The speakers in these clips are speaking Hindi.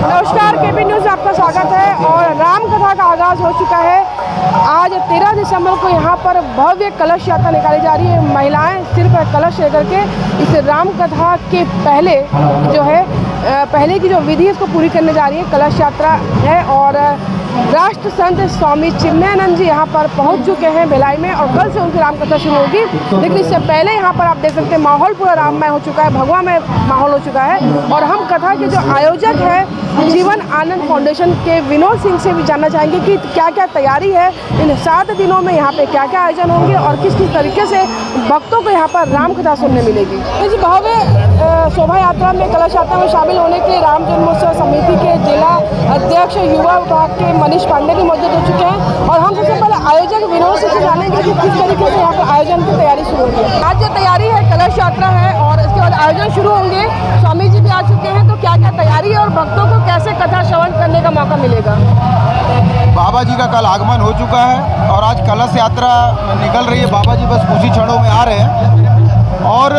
नमस्कार, केपी न्यूज़ में आपका स्वागत है। और राम कथा का आगाज़ हो चुका है। आज 13 दिसंबर को यहाँ पर भव्य कलश यात्रा निकाली जा रही है। महिलाएं सिर पर कलश लेकर के इस राम कथा के पहले जो है पहले की जो विधि है इसको पूरी करने जा रही है। कलश यात्रा है और राष्ट्र संत स्वामी चिन्मयानंद जी यहाँ पर पहुँच चुके हैं भिलाई में और कल से उनकी रामकथा शुरू होगी। लेकिन इससे पहले यहाँ पर आप देख सकते हैं माहौल पूरा राममय हो चुका है, भगवा में माहौल हो चुका है। और हम कथा के जो आयोजक है जीवन आनंद फाउंडेशन के विनोद सिंह से भी जानना चाहेंगे कि क्या क्या तैयारी है, इन 7 दिनों में यहाँ पे क्या क्या आयोजन होंगे और किस किस तरीके से भक्तों को यहाँ पर रामकथा सुनने मिलेगी। इस भव्य शोभा यात्रा में कलश यात्रा में शामिल होने के लिए राम जन्मोत्सव समिति के जिला अध्यक्ष युवा विभाग के मनीष पांडे भी मौजूद हो चुके हैं। और हम सबसे पहले आयोजक विनोद सिंह से जानेंगे कि किस तरीके से यहाँ पर आयोजन की तैयारी शुरू होगी। आज जो तैयारी है कलश यात्रा है और इसके बाद आयोजन शुरू होंगे। स्वामी जी भी आ चुके हैं, तो क्या क्या तैयारी है और भक्तों को कैसे कथा श्रवण करने का मौका मिलेगा? बाबा जी का कल आगमन हो चुका है और आज कलश यात्रा निकल रही है। बाबा जी बस कुछ ही क्षणों में आ रहे हैं और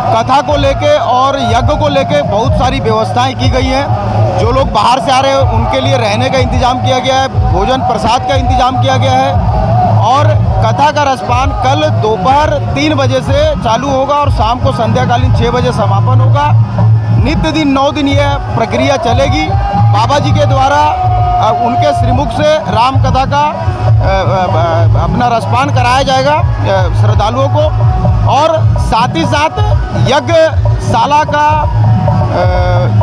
कथा को लेके और यज्ञ को लेके बहुत सारी व्यवस्थाएं की गई हैं। जो लोग बाहर से आ रहे हैं उनके लिए रहने का इंतजाम किया गया है, भोजन प्रसाद का इंतजाम किया गया है और कथा का रसपान कल दोपहर 3 बजे से चालू होगा और शाम को संध्याकालीन 6 बजे समापन होगा। नित्य दिन 9 दिन यह प्रक्रिया चलेगी। बाबा जी के द्वारा उनके श्रीमुख से राम कथा का अपना रसपान कराया जाएगा श्रद्धालुओं को और साथ ही साथ यज्ञशाला का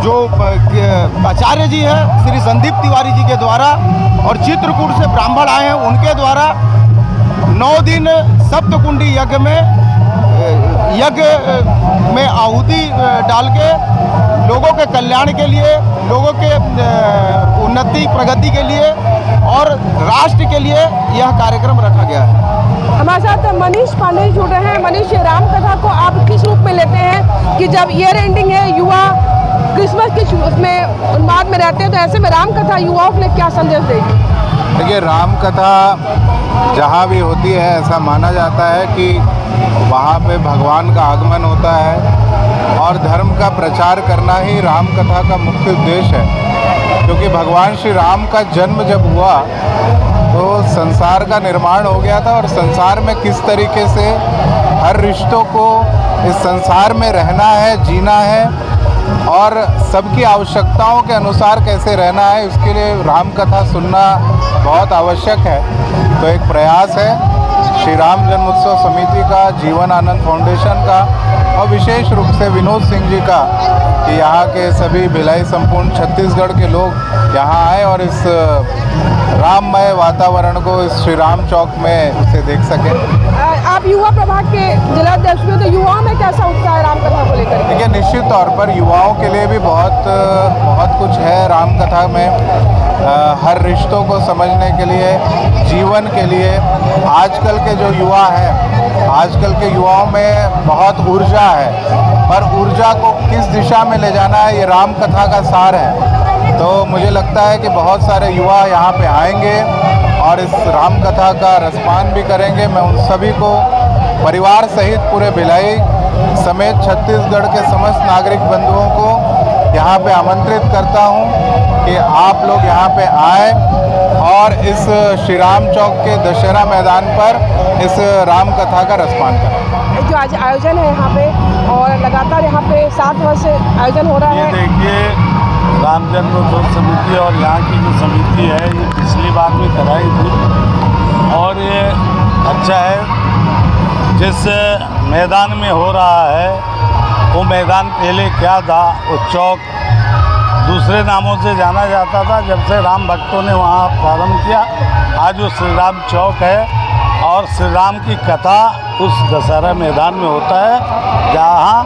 जो आचार्य जी हैं श्री संदीप तिवारी जी के द्वारा और चित्रकूट से ब्राह्मण आए हैं उनके द्वारा 9 दिन सप्तकुंडी यज्ञ में आहुति डाल के लोगों के कल्याण के लिए, लोगों के उन्नति प्रगति के लिए और राष्ट्र के लिए यह कार्यक्रम रखा गया है। हमारे साथ मनीष पांडे जुड़ रहे हैं। मनीष, राम कथा को आप किस रूप में लेते हैं कि जब ईयर एंडिंग है, युवा क्रिसमस के उसमें उन्माद में रहते हैं, तो ऐसे में राम कथा युवाओं के लिए क्या संदेश देगी? देखिए, राम कथा जहाँ भी होती है ऐसा माना जाता है कि वहाँ पे भगवान का आगमन होता है और धर्म का प्रचार करना ही राम कथा का मुख्य उद्देश्य है। क्योंकि भगवान श्री राम का जन्म जब हुआ तो संसार का निर्माण हो गया था और संसार में किस तरीके से हर रिश्तों को इस संसार में रहना है, जीना है और सबकी आवश्यकताओं के अनुसार कैसे रहना है, उसके लिए राम कथा सुनना बहुत आवश्यक है। तो एक प्रयास है श्री राम जन्मोत्सव समिति का, जीवन आनंद फाउंडेशन का और विशेष रूप से विनोद सिंह जी का कि यहाँ के सभी भिलाई संपूर्ण छत्तीसगढ़ के लोग यहाँ आए और इस राममय वातावरण को इस श्री राम चौक में उसे देख सकें। आप युवा प्रभाग के जिलाध्यक्ष भी हो, तो युवाओं में कैसा उत्साह है राम कथा को लेकर? देखिए, निश्चित तौर पर युवाओं के लिए भी बहुत कुछ है राम कथा में। हर रिश्तों को समझने के लिए, जीवन के लिए आजकल के जो युवा हैं, आजकल के युवाओं में बहुत ऊर्जा है और ऊर्जा को किस दिशा में ले जाना है ये राम कथा का सार है। तो मुझे लगता है कि बहुत सारे युवा यहाँ पे आएंगे और इस राम कथा का रसपान भी करेंगे। मैं उन सभी को परिवार सहित पूरे भिलाई समेत छत्तीसगढ़ के समस्त नागरिक बंधुओं को यहाँ पे आमंत्रित करता हूँ कि आप लोग यहाँ पे आए और इस श्री राम चौक के दशहरा मैदान पर इस राम कथा का रसपान करें। जो आज आयोजन है यहाँ पे और लगातार यहाँ पे 7 वर्ष से आयोजन हो रहा है। देखिए, राम जन्मोत्सव समिति और यहाँ की जो समिति है ये पिछली बार भी कराई थी और ये अच्छा है। जिस मैदान में हो रहा है वो मैदान पहले क्या था, वो चौक दूसरे नामों से जाना जाता था। जब से राम भक्तों ने वहाँ प्रारंभ किया, आज वो श्री राम चौक है और श्री राम की कथा उस दशहरा मैदान में होता है जहाँ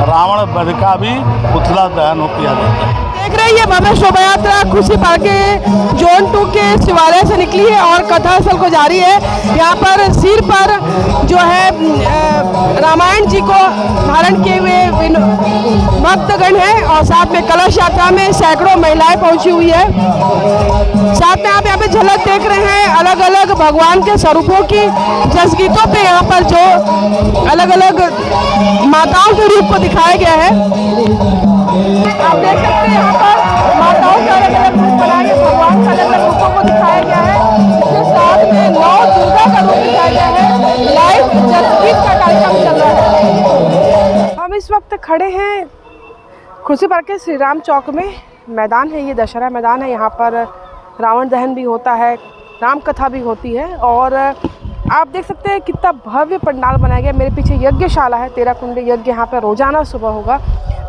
रावण वध का भी पुतला दहन किया जाता है। देख रही है भव्य शोभा यात्रा खुशी पार्क के जोन 2 के शिवालय से निकली है और कथा स्थल को जारी है। यहाँ पर सिर पर जो है रामायण जी को धारण किए हुए भक्तगण हैं और साथ में कलश यात्रा में सैकड़ों महिलाएं पहुंची हुई है। साथ में आप यहाँ पे झलक देख रहे हैं अलग अलग भगवान के स्वरूपों की। जसगीतों पे यहाँ पर जो जो अलग अलग माताओं के रूप को दिखाया गया है। आप देख सकते हैं यहाँ पर माताओं के अलग अलग रूप बनाए गए, भगवान के अलग अलग रूपों को दिखाया गया है। इसके साथ में 9 दुर्गा का रूप दिखाया गया है। लाइव जसगीत का कार्यक्रम चल रहा है। हम इस वक्त खड़े हैं खुशी पार्क के श्री राम चौक में। मैदान है, ये दशहरा मैदान है। यहाँ पर रावण दहन भी होता है, राम कथा भी होती है और आप देख सकते हैं कितना भव्य पंडाल बनाया गया। मेरे पीछे यज्ञशाला है, 13 कुंड यज्ञ यहाँ पर रोजाना सुबह होगा।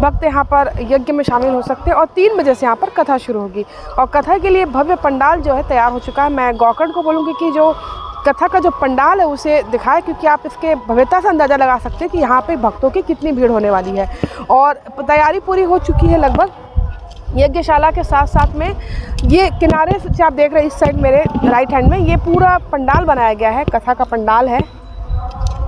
भक्त यहाँ पर यज्ञ में शामिल हो सकते हैं और 3 बजे से यहाँ पर कथा शुरू होगी और कथा के लिए भव्य पंडाल जो है तैयार हो चुका है। मैं गौकर्ण को बोलूँगी कि जो कथा का जो पंडाल है उसे दिखाए, क्योंकि आप इसके भव्यता से अंदाज़ा लगा सकते हैं कि यहाँ पे भक्तों की कितनी भीड़ होने वाली है। और तैयारी पूरी हो चुकी है लगभग। यज्ञशाला के साथ साथ में ये किनारे से आप देख रहे हैं, इस साइड मेरे राइट हैंड में ये पूरा पंडाल बनाया गया है, कथा का पंडाल है।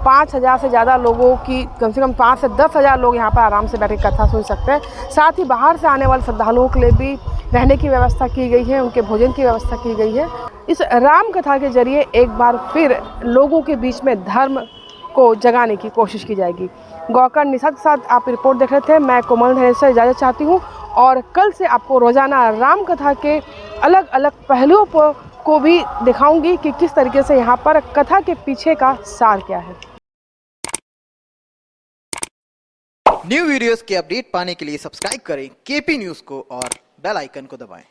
5,000 से ज़्यादा लोगों की, कम से कम 5 से 10,000 लोग यहाँ पर आराम से बैठ के कथा सुन सकते हैं। साथ ही बाहर से आने वाले श्रद्धालुओं के लिए भी रहने की व्यवस्था की गई है, उनके भोजन की व्यवस्था की गई है। इस राम कथा के जरिए एक बार फिर लोगों के बीच में धर्म को जगाने की कोशिश की जाएगी। गौकर्ण निशा के साथ आप रिपोर्ट देख रहे थे। मैं कोमल धनेश से इजाज़त चाहती हूँ और कल से आपको रोज़ाना राम कथा के अलग अलग पहलुओं को भी दिखाऊंगी कि किस तरीके से यहाँ पर कथा के पीछे का सार क्या है। न्यू वीडियोस के अपडेट पाने के लिए सब्सक्राइब करें केपी न्यूज़ को और बेल आइकन को दबाएं।